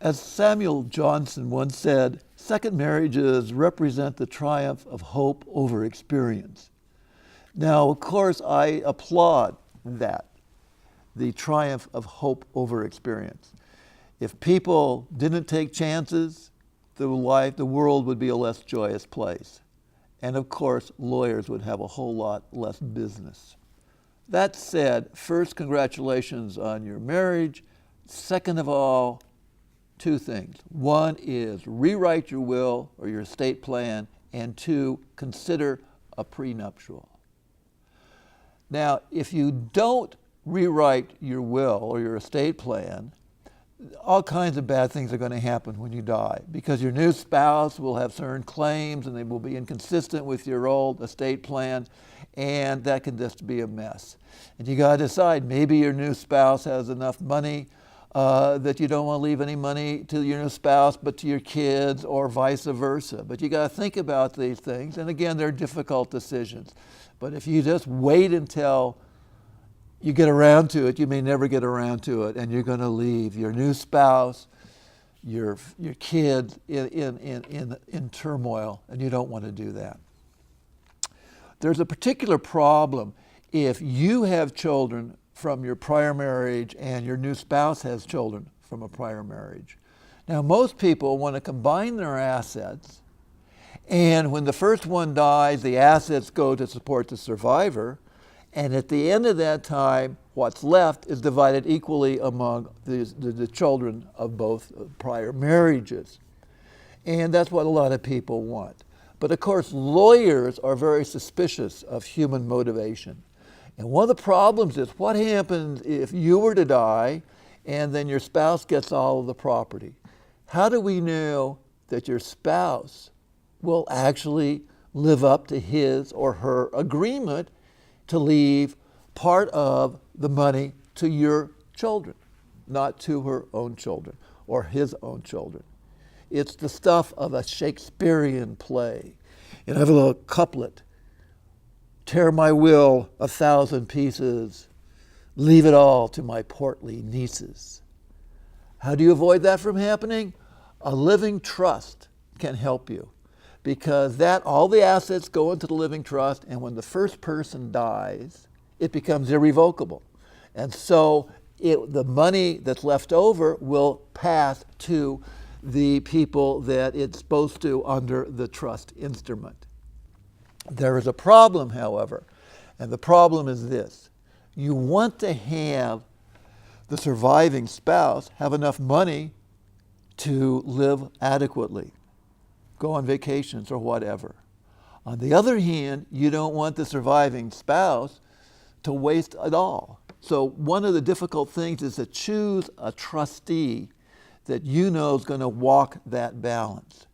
As Samuel Johnson once said, second marriages represent the triumph of hope over experience. Now, of course, I applaud that, the triumph of hope over experience. If people didn't take chances, the world would be a less joyous place. And of course, lawyers would have a whole lot less business. That said, first, congratulations on your marriage. Second of all, two things. One is rewrite your will or your estate plan, and two, consider a prenuptial. Now, if you don't rewrite your will or your estate plan, all kinds of bad things are going to happen when you die, because your new spouse will have certain claims and they will be inconsistent with your old estate plan, and that can just be a mess. And you got to decide, maybe your new spouse has enough money that you don't want to leave any money to your new spouse but to your kids, or vice versa. But you got to think about these things, and again, they're difficult decisions. But if you just wait until you get around to it, you may never get around to it, and you're going to leave your new spouse, your kids in turmoil, and you don't want to do that. There's a particular problem if you have children from your prior marriage and your new spouse has children from a prior marriage. Now, most people want to combine their assets, and when the first one dies, the assets go to support the survivor. And at the end of that time, what's left is divided equally among the children of both prior marriages. And that's what a lot of people want. But of course, lawyers are very suspicious of human motivation. And one of the problems is, what happens if you were to die and then your spouse gets all of the property? How do we know that your spouse will actually live up to his or her agreement to leave part of the money to your children, not to her own children or his own children? It's the stuff of a Shakespearean play. And I have a little couplet: tear my will 1,000 pieces, leave it all to my portly nieces. How do you avoid that from happening? A living trust can help you, because all the assets go into the living trust, and when the first person dies, it becomes irrevocable. And so the money that's left over will pass to the people that it's supposed to under the trust instrument. There is a problem, however, and the problem is this. You want to have the surviving spouse have enough money to live adequately, go on vacations or whatever. On the other hand, you don't want the surviving spouse to waste it all. So one of the difficult things is to choose a trustee that you know is going to walk that balance.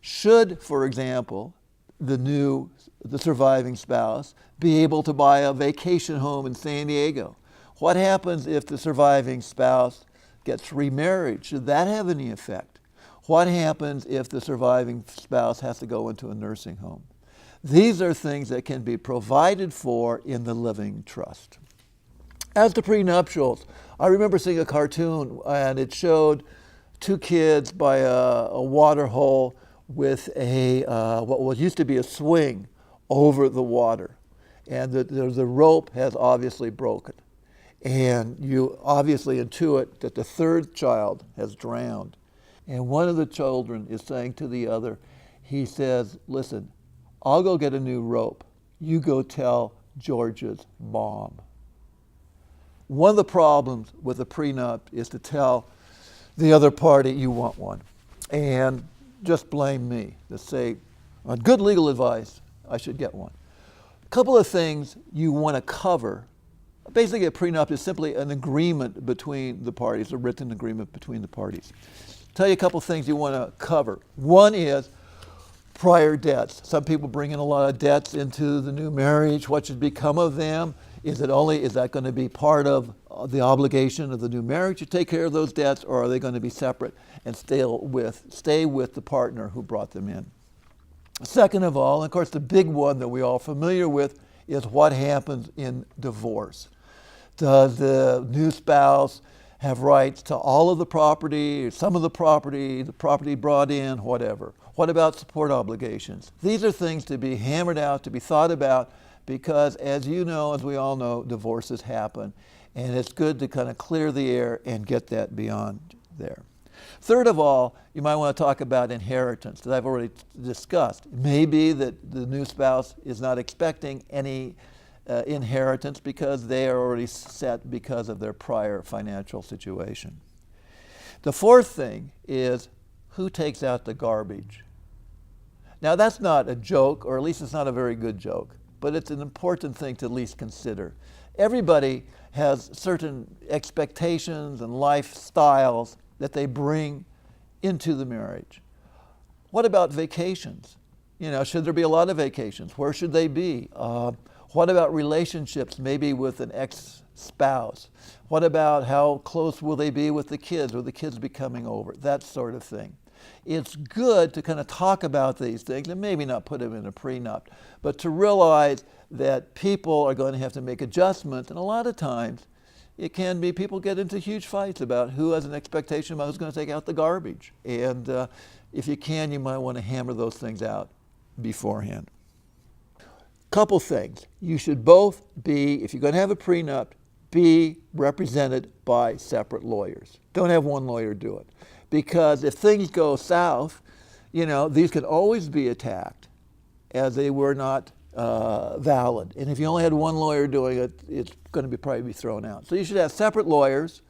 Should, for example, the surviving spouse be able to buy a vacation home in San Diego? What happens if the surviving spouse gets remarried? Should that have any effect? What happens if the surviving spouse has to go into a nursing home? These are things that can be provided for in the living trust. As to prenuptials, I remember seeing a cartoon, and it showed two kids by a water hole with what used to be a swing over the water. And the rope has obviously broken. And you obviously intuit that the third child has drowned. And one of the children is saying to the other, he says, listen, I'll go get a new rope. You go tell George's mom. One of the problems with a prenup is to tell the other party you want one. And just blame me. To say, on good legal advice, I should get one. A couple of things you want to cover. Basically, a prenup is simply an agreement between the parties, a written agreement between the parties. Tell you a couple of things you want to cover. One is prior debts. Some people bring in a lot of debts into the new marriage. What should become of them? Is that going to be part of the obligation of the new marriage to take care of those debts, or are they going to be separate and stay with the partner who brought them in? Second of all, and of course the big one that we're all familiar with, is what happens in divorce. Does the new spouse have rights to all of the property, or some of the property brought in, whatever. What about support obligations? These are things to be hammered out, to be thought about, because as you know, as we all know, divorces happen. And it's good to kind of clear the air and get that beyond there. Third of all, you might want to talk about inheritance that I've already discussed. It may be that the new spouse is not expecting any inheritance because they are already set because of their prior financial situation. The fourth thing is who takes out the garbage. Now that's not a joke, or at least it's not a very good joke, but it's an important thing to at least consider. Everybody has certain expectations and lifestyles that they bring into the marriage. What about vacations? You know, should there be a lot of vacations? Where should they be? What about relationships, maybe with an ex-spouse? What about how close will they be with the kids? Will the kids be coming over? That sort of thing. It's good to kind of talk about these things and maybe not put them in a prenup, but to realize that people are going to have to make adjustments, and a lot of times it can be people get into huge fights about who has an expectation about who's going to take out the garbage. And if you can, you might want to hammer those things out beforehand. Couple things. You should both be, if you're going to have a prenup, be represented by separate lawyers. Don't have one lawyer do it. Because if things go south, you know, these could always be attacked as they were not valid. And if you only had one lawyer doing it, it's going to probably be thrown out. So you should have separate lawyers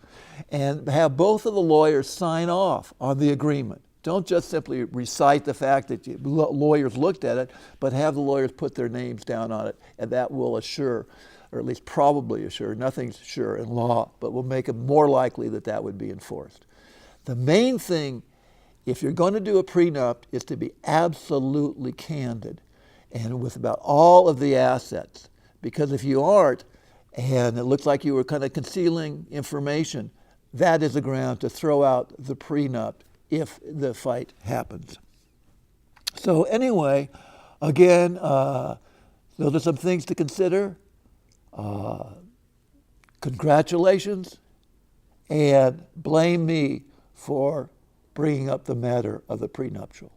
and have both of the lawyers sign off on the agreement. Don't just simply recite the fact that lawyers looked at it, but have the lawyers put their names down on it, and that will assure, or at least probably assure, nothing's sure in law, but will make it more likely that that would be enforced. The main thing, if you're going to do a prenup, is to be absolutely candid and with about all of the assets. Because if you aren't, and it looks like you were kind of concealing information, that is a ground to throw out the prenup if the fight happens. So anyway, again, those are some things to consider. Congratulations, and blame me for bringing up the matter of the prenuptial.